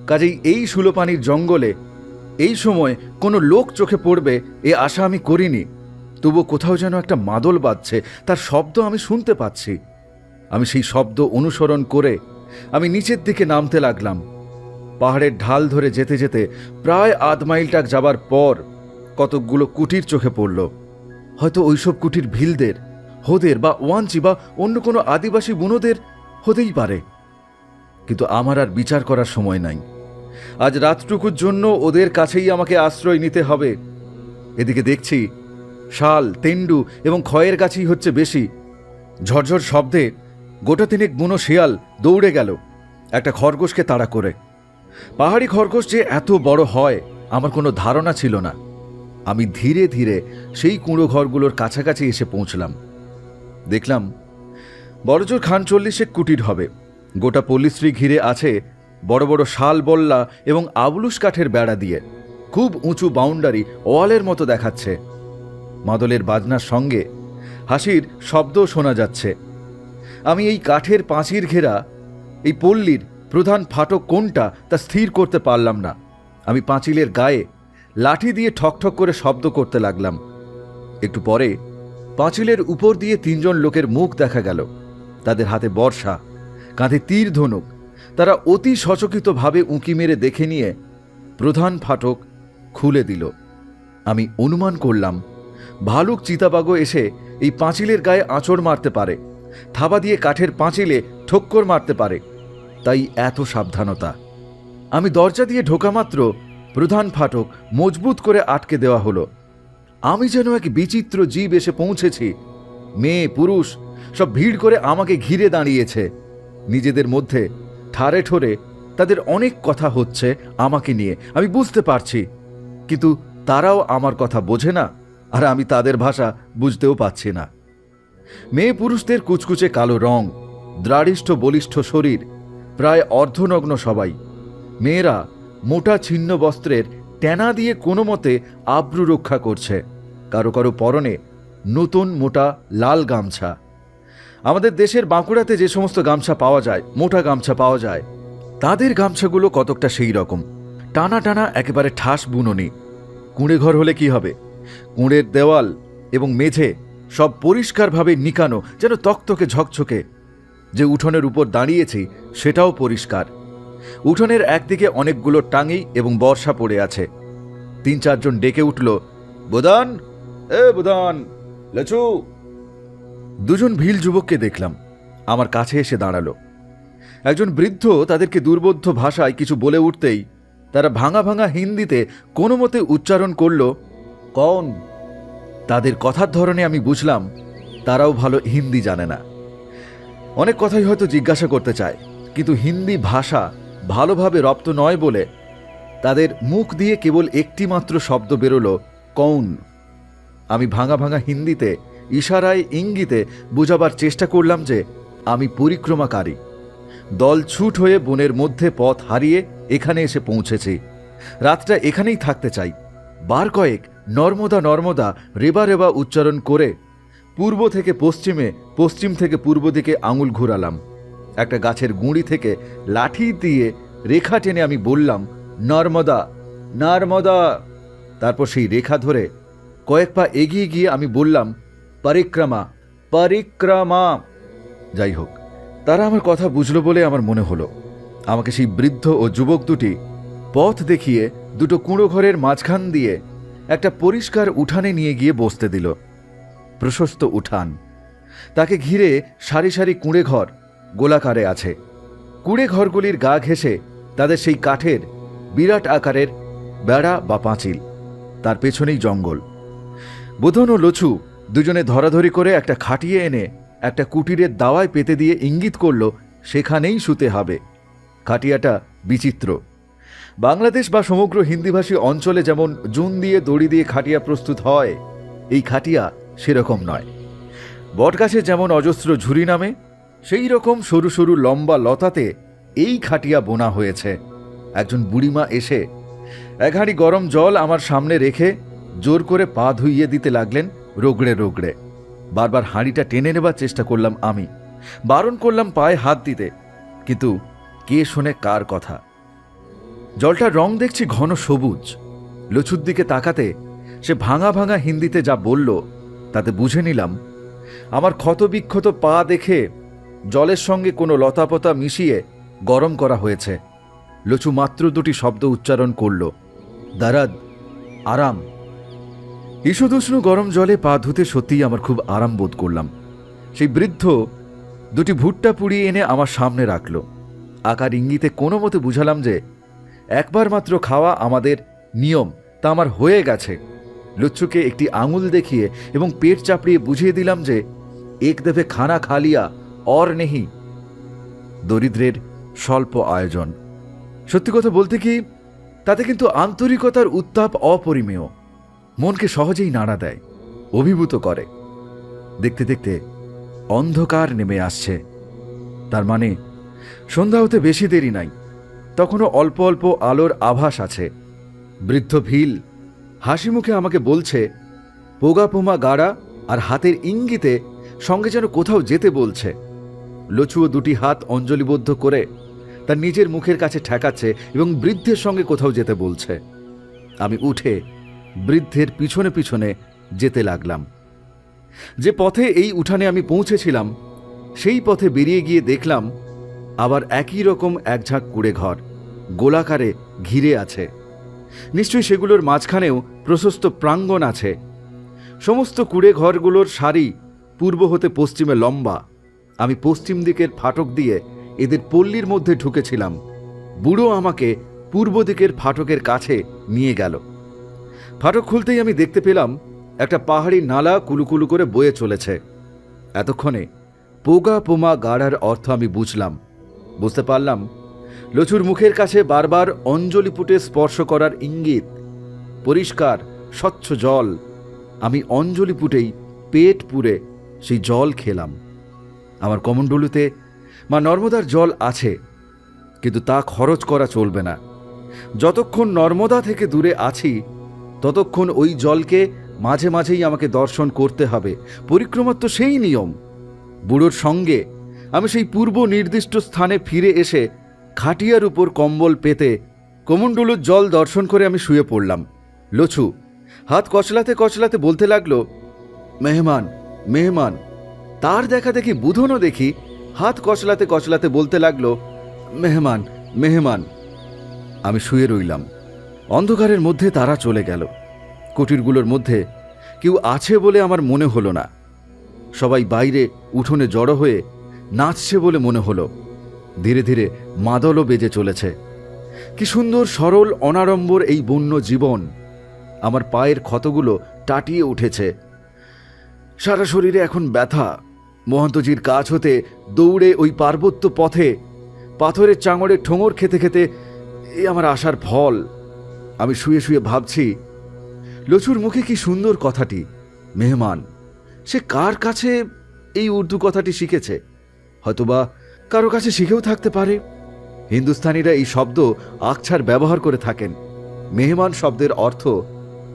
কাজেই এই সুলোপানির জঙ্গলে এই সময় কোনো লোক চোখে পড়বে এ আশা আমি করিনি। তবু কোথাও যেন একটা মাদল বাজছে, তার শব্দ আমি শুনতে পাচ্ছি। আমি সেই শব্দ অনুসরণ করে আমি নিচের দিকে নামতে লাগলাম। পাহাড়ের ঢাল ধরে যেতে যেতে প্রায় আধ মাইলটাক যাবার পর কতকগুলো কুটির চোখে পড়ল। হয়তো ওইসব কুটির ভিলদের, হোদের বা ওয়াঞ্চি বা অন্য কোনো আদিবাসী বুনোদের হতেই পারে। কিন্তু আমার আর বিচার করার সময় নাই। আজ রাতটুকুর জন্য ওদের কাছেই আমাকে আশ্রয় নিতে হবে। এদিকে দেখছি শাল, তেন্ডু এবং খয়ের গাছই হচ্ছে বেশি। ঝরঝর শব্দে গোটা তিনেক বুনো শিয়াল দৌড়ে গেল একটা খরগোশকে তাড়া করে। পাহাড়ি খরগোশ যে এত বড় হয় আমার কোনো ধারণা ছিল না। আমি ধীরে ধীরে সেই কুঁড়ো ঘরগুলোর কাছাকাছি এসে পৌঁছলাম। দেখলাম বড়জোর 40 কুটির হবে। গোটা পল্লীশ্রী ঘিরে আছে বড় বড় শাল বল্লা এবং আবলুস কাঠের বেড়া দিয়ে। খুব উঁচু বাউন্ডারি ওয়ালের মতো দেখাচ্ছে। মাদলের বাজনার সঙ্গে হাসির শব্দও শোনা যাচ্ছে। আমি এই কাঠের পাঁচির ঘেরা এই পল্লীর প্রধান ফাটক কোনটা তা স্থির করতে পারলাম না। আমি পাঁচিলের গায়ে লাঠি দিয়ে ঠকঠক করে শব্দ করতে লাগলাম। একটু পরে পাঁচিলের উপর দিয়ে 3জন লোকের মুখ দেখা গেল। তাদের হাতে বর্ষা, কাঁধে তীর ধনুক। তারা অতি সচকিতভাবে উঁকি মেরে দেখে নিয়ে প্রধান ফাটক খুলে দিল। আমি অনুমান করলাম ভালুক চিতাবাঘও এসে এই পাঁচিলের গায়ে আঁচড় মারতে পারে, থাবা দিয়ে কাঠের পাঁচিলে ঠক্কর মারতে পারে, তাই এত সাবধানতা। আমি দরজা দিয়ে ঢোকা মাত্র প্রধান ফাটক মজবুত করে আটকে দেওয়া হলো। আমি যেন এক বিচিত্র জীব এসে পৌঁছেছি। মেয়ে পুরুষ সব ভিড় করে আমাকে ঘিরে দাঁড়িয়েছে। নিজেদের মধ্যে ঠারে ঠোরে তাদের অনেক কথা হচ্ছে আমাকে নিয়ে, আমি বুঝতে পারছি। কিন্তু তারাও আমার কথা বোঝে না, আর আমি তাদের ভাষা বুঝতেও পাচ্ছি না। মেয়ে পুরুষদের কুচকুচে কালো রং, দ্রাঢ়িষ্ঠ বলিষ্ঠ শরীর, প্রায় অর্ধনগ্ন সবাই। মেয়েরা মোটা ছিন্ন বস্ত্রের টেনা দিয়ে কোনো মতে আব্রু রক্ষা করছে। কারো কারো পরনে নতুন মোটা লাল গামছা। আমাদের দেশের বাঁকুড়াতে যে সমস্ত গামছা পাওয়া যায়, মোটা গামছা পাওয়া যায়, তাদের গামছাগুলো কতকটা সেই রকম, টানা টানা, একেবারে ঠাস বুননি। কুঁড়ে ঘর হলে কি হবে, কুঁড়ের দেওয়াল এবং মেঝে সব পরিষ্কারভাবে নিকানো, যেন তকতকে ঝকঝকে। যে উঠোনের উপর দাঁড়িয়েছি সেটাও পরিষ্কার। উঠোনের একদিকে অনেকগুলো টাঙি এবং বর্ষা পড়ে আছে। 3-4 জন ডেকে উঠল, বুদান, এ বুদান, লেচু। 2 জন ভিল যুবককে দেখলাম আমার কাছে এসে দাঁড়ালো। একজন বৃদ্ধ তাদেরকে দুর্বোধ্য ভাষায় কিছু বলে উঠতেই তারা ভাঙা ভাঙা হিন্দিতে কোনো মতে উচ্চারণ করল, কন। তাদের কথার ধরনে আমি বুঝলাম তারাও ভালো হিন্দি জানে না। অনেক কথাই হয়তো জিজ্ঞাসা করতে চায়, কিন্তু হিন্দি ভাষা ভালোভাবে রপ্ত নয় বলে তাদের মুখ দিয়ে কেবল একটি মাত্র শব্দ বেরোল, কৌন। আমি ভাঙা ভাঙা হিন্দিতে ইশারায় ইঙ্গিতে বোঝাবার চেষ্টা করলাম যে আমি পরিক্রমাকারী, দল ছুট হয়ে বনের মধ্যে পথ হারিয়ে এখানে এসে পৌঁছেছি। রাতটা এখানেই থাকতে চাই, বার কয়েক নর্মদা নর্মদা রেবা রেবা উচ্চারণ করে পূর্ব থেকে পশ্চিমে, পশ্চিম থেকে পূর্ব দিকে আঙুল ঘুরালাম। একটা গাছের গুঁড়ি থেকে লাঠি দিয়ে রেখা টেনে আমি বললাম, নর্মদা নর্মদা। তারপর সেই রেখা ধরে কয়েক পা এগিয়ে গিয়ে আমি বললাম, পরিক্রমা পরিক্রমা। যাই হোক, তারা আমার কথা বুঝলো বলে আমার মনে হলো। আমাকে সেই বৃদ্ধ ও যুবক দুটি পথ দেখিয়ে দুটো কুঁড়ো ঘরের মাঝখান দিয়ে একটা পরিষ্কার উঠানে নিয়ে গিয়ে বসতে দিল। প্রশস্ত উঠান, তাকে ঘিরে সারি সারি কুঁড়ে ঘর গোলাকারে আছে। কুঁড়ে ঘরগুলির গা ঘেঁষে তাদের সেই কাঠের বিরাট আকারের বেড়া বা পাঁচিল, তার পেছনেই জঙ্গল। বোধন ও লছু দুজনে ধরাধরি করে একটা খাটিয়ে এনে একটা কুটিরের দাওয়ায় পেতে দিয়ে ইঙ্গিত করল সেখানেই শুতে হবে। খাটিয়াটা বিচিত্র। বাংলাদেশ বা সমগ্র হিন্দিভাষী অঞ্চলে যেমন জুন দিয়ে দড়ি দিয়ে খাটিয়া প্রস্তুত হয়, এই খাটিয়া সেরকম নয়। বটগাছে যেমন অজস্র ঝুরি নামে, সেই রকম সরু সরু লম্বা লতাতে এই খাটিয়া বোনা হয়েছে। একজন বুড়িমা এসে এক হাঁড়ি গরম জল আমার সামনে রেখে জোর করে পা ধুইয়ে দিতে লাগলেন রোগড়ে রোগড়ে। বারবার হাঁড়িটা টেনে নেবার চেষ্টা করলাম আমি, বারণ করলাম পায়ে হাত দিতে, কিন্তু কে শোনে কার কথা। জলটার রং দেখছি ঘন সবুজ। লছুর দিকে তাকাতে সে ভাঙা ভাঙা হিন্দিতে যা বলল তাতে বুঝে নিলাম আমার ক্ষতবিক্ষত পা দেখে জলের সঙ্গে কোনো লতাপতা মিশিয়ে গরম করা হয়েছে। লছু মাত্র দুটি শব্দ উচ্চারণ করল, দারাদ, আরাম। ঈষদুষ্ণ গরম জলে পা ধুতে সত্যিই আমার খুব আরাম বোধ করলাম। সেই বৃদ্ধ দুটি ভুট্টা পুড়িয়ে এনে আমার সামনে রাখল। আকার ইঙ্গিতে কোনো মতে বুঝালাম যে একবার মাত্র খাওয়া আমাদের নিয়ম, তা আমার হয়ে গেছে। লুচ্ছুকে একটি আঙুল দেখিয়ে এবং পেট চাপড়িয়ে বুঝিয়ে দিলাম যে এক দেবে খানা খালিয়া অর নেহি। দরিদ্রের স্বল্প আয়োজন। সত্যি কথা বলতে কি, তাতে কিন্তু আন্তরিকতার উত্তাপ অপরিমেয়, মনকে সহজেই নাড়া দেয়, অভিভূত করে। দেখতে দেখতে অন্ধকার নেমে আসছে। তার মানে সন্ধ্যা হতে বেশি দেরি নাই। তখনও অল্প অল্প আলোর আভাস আছে। বৃদ্ধ ভিল হাসি মুখে আমাকে বলছে, পোগা পোমা গাড়া, আর হাতের ইঙ্গিতে সঙ্গে যেন কোথাও যেতে বলছে। লছুও দুটি হাত অঞ্জলিবদ্ধ করে তার নিজের মুখের কাছে ঠেকাচ্ছে এবং বৃদ্ধের সঙ্গে কোথাও যেতে বলছে। আমি উঠে বৃদ্ধের পিছনে পিছনে যেতে লাগলাম। যে পথে এই উঠানে আমি পৌঁছেছিলাম সেই পথে বেরিয়ে গিয়ে দেখলাম আবার একই রকম এক ঝাঁক কুড়ে ঘর গোলাকারে ঘিরে আছে। নিশ্চয়ই সেগুলোর মাঝখানেও প্রশস্ত প্রাঙ্গণ আছে। সমস্ত কুড়ে ঘরগুলোর সারি পূর্ব হতে পশ্চিমে লম্বা। আমি পশ্চিম দিকের ফাটক দিয়ে এদের পল্লীর মধ্যে ঢুকেছিলাম। বুড়ো আমাকে পূর্ব দিকের ফাটকের কাছে নিয়ে গেল। ফাটক খুলতেই আমি দেখতে পেলাম একটা পাহাড়ি নালা কুলুকুলু করে বয়ে চলেছে। এতক্ষণে পোগা পোমা গাড়ার অর্থ আমি বুঝলাম। বুঝতে পারলাম লছুর মুখের কাছে বারবার অঞ্জলি পুটে স্পর্শ করার ইঙ্গিত। পরিষ্কার স্বচ্ছ জল। আমি অঞ্জলি পুটেই পেট পুরে সেই জল খেলাম। আমার কমণ্ডলুতে মা নর্মদার জল আছে, কিন্তু তা খরচ করা চলবে না। যতক্ষণ নর্মদা থেকে দূরে আছি ততক্ষণ ওই জলকে মাঝে মাঝেই আমাকে দর্শন করতে হবে। পরিক্রমার তো সেই নিয়ম। বুড়োর সঙ্গে আমি সেই পূর্ব নির্দিষ্ট স্থানে ফিরে এসে খাটিয়ার উপর কম্বল পেতে কমণ্ডলুর জল দর্শন করে আমি শুয়ে পড়লাম। লছু হাত কচলাতে কচলাতে বলতে লাগলো, মেহমান মেহমান। তার দেখা দেখি বুধনও দেখি হাত কচলাতে কচলাতে বলতে লাগলো, মেহমান মেহমান। আমি শুয়ে রইলাম। অন্ধকারের মধ্যে তারা চলে গেল। কুটিরগুলোর মধ্যে কেউ আছে বলে আমার মনে হলো না। সবাই বাইরে উঠোনে জড়ো হয়ে নাচছে বলে মনে হলো। ধীরে ধীরে মাদলও বেজে চলেছে। কি সুন্দর সরল অনাড়ম্বর এই বন্য জীবন। আমার পায়ের ক্ষতগুলো টাটিয়ে উঠেছে। সারা শরীরে এখন ব্যথা। মহন্তজির কাছ হতে দৌড়ে ওই পার্বত্য পথে পাথরের চাঙড়ে ঠোঙর খেতে খেতে এই আমার আশার ফল। আমি শুয়ে শুয়ে ভাবছি, লছুর মুখে কি সুন্দর কথাটি, মেহমান। সে কার কাছে এই উর্দু কথাটি শিখেছে? হয়তোবা কারো কাছে শিখেও থাকতে পারে। হিন্দুস্তানিরা এই শব্দ আকছার ব্যবহার করে থাকেন। মেহমান শব্দের অর্থ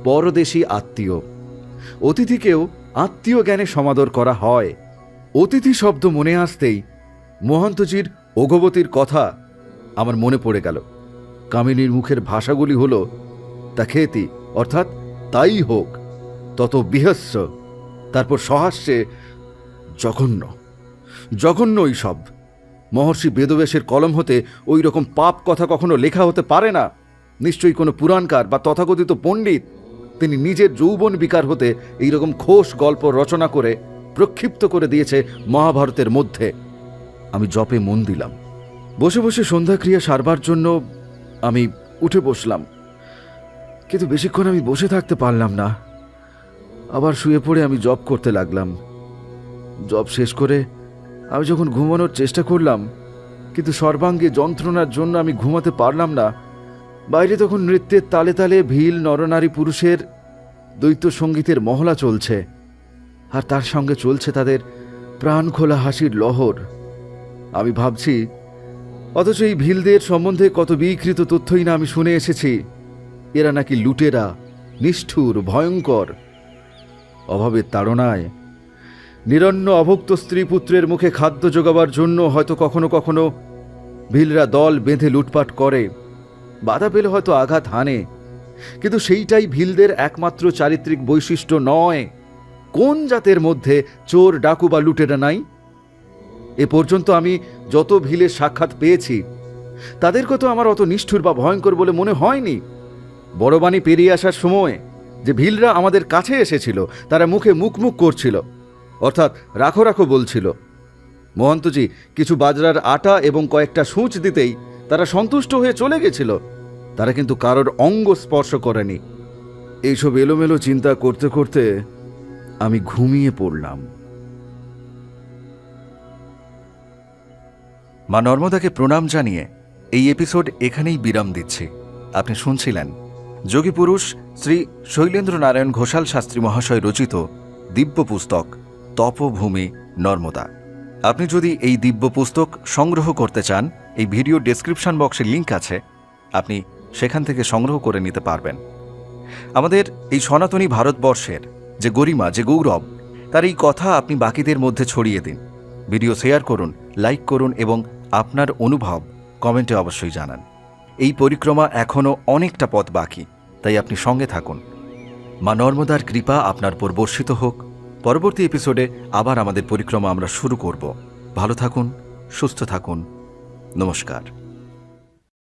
পরদেশী আত্মীয়। অতিথিকেও আত্মীয় জ্ঞানে সমাদর করা হয়। অতিথি শব্দ মনে আসতেই মহন্তজির ওঘবতীর কথা আমার মনে পড়ে গেল। কামিনীর মুখের ভাষাগুলি হল তা খেতি, অর্থাৎ তাই হোক, তত বিহস্য, তারপর সহাস্যে জঘন্য। জঘন্য ওই সব। মহর্ষি বেদব্যাসের কলম হতে ওই রকম পাপ কথা কখনো লেখা হতে পারে না। নিশ্চয়ই কোনো পুরাণকার বা তথাকথিত পণ্ডিত তিনি নিজের যৌবন বিকার হতে এইরকম খোশ গল্প রচনা করে প্রক্ষিপ্ত করে দিয়েছে মহাভারতের মধ্যে। আমি জপে মন দিলাম। বসে বসে সন্ধ্যাক্রিয়া সারবার জন্য আমি উঠে বসলাম, কিন্তু বেশিক্ষণ আমি বসে থাকতে পারলাম না। আবার শুয়ে পড়ে আমি জপ করতে লাগলাম। জপ শেষ করে আমি যখন ঘুমানোর চেষ্টা করলাম, কিন্তু সর্বাঙ্গে যন্ত্রণার জন্য আমি ঘুমাতে পারলাম না। বাইরে তখন নৃত্যের তালে তালে ভিল নরনারী পুরুষের দ্বৈত সঙ্গীতের মহলা চলছে, আর তার সঙ্গে চলছে তাদের প্রাণ খোলা হাসির লহর। আমি ভাবছি, অথচ এই ভিলদের সম্বন্ধে কত বিকৃত তথ্যই না আমি শুনে এসেছি। এরা নাকি লুটেরা, নিষ্ঠুর, ভয়ঙ্কর। অভাবের তাড়নায় নিরন্ন অভুক্ত স্ত্রী পুত্রের মুখে খাদ্য যোগাবার জন্য হয়তো কখনো কখনো ভিলরা দল বেঁধে লুটপাট করে, বাধা পেলে হয়তো আঘাত হানে, কিন্তু সেইটাই ভিলদের একমাত্র চারিত্রিক বৈশিষ্ট্য নয়। কোন জাতের মধ্যে চোর, ডাকু বা লুটেরা নাই? এ পর্যন্ত আমি যত ভিলের সাক্ষাৎ পেয়েছি তাদেরকে তো আমার অত নিষ্ঠুর বা ভয়ঙ্কর বলে মনে হয়নি। বড়বাণী পেরিয়ে আসার সময় যে ভিলরা আমাদের কাছে এসেছিল, তারা মুখে মুখ করছিল, অর্থাৎ রাখো রাখো বলছিল। মহন্তজি কিছু বাজরার আটা এবং কয়েকটা সূচ দিতেই তারা সন্তুষ্ট হয়ে চলে গেছিল। তারা কিন্তু কারোর অঙ্গ স্পর্শ করেনি। এইসব এলোমেলো চিন্তা করতে করতে আমি ঘুমিয়ে পড়লাম। মা নর্মদাকে প্রণাম জানিয়ে এই এপিসোড এখানেই বিরাম দিচ্ছি। আপনি শুনছিলেন যোগীপুরুষ শ্রী শৈলেন্দ্র নারায়ণ ঘোষাল শাস্ত্রী মহাশয় রচিত দিব্য পুস্তক তপভূমি নর্মদা। আপনি যদি এই দিব্য পুস্তক সংগ্রহ করতে চান, এই ভিডিও ডেসক্রিপশন বক্সে লিঙ্ক আছে, আপনি সেখান থেকে সংগ্রহ করে নিতে পারবেন। আমাদের এই সনাতনী ভারতবর্ষের যে গরিমা, যে গৌরব, তার এই কথা আপনি বাকিদের মধ্যে ছড়িয়ে দিন। ভিডিও শেয়ার করুন, লাইক করুন এবং আপনার অনুভব কমেন্টে অবশ্যই জানান। এই পরিক্রমা এখনও অনেকটা পথ বাকি, তাই আপনি সঙ্গে থাকুন। মা নর্মদার কৃপা আপনার উপর বর্ষিত হোক। পরবর্তী এপিসোডে আবার আমাদের পরিক্রমা আমরা শুরু করব। ভালো থাকুন, সুস্থ থাকুন। নমস্কার।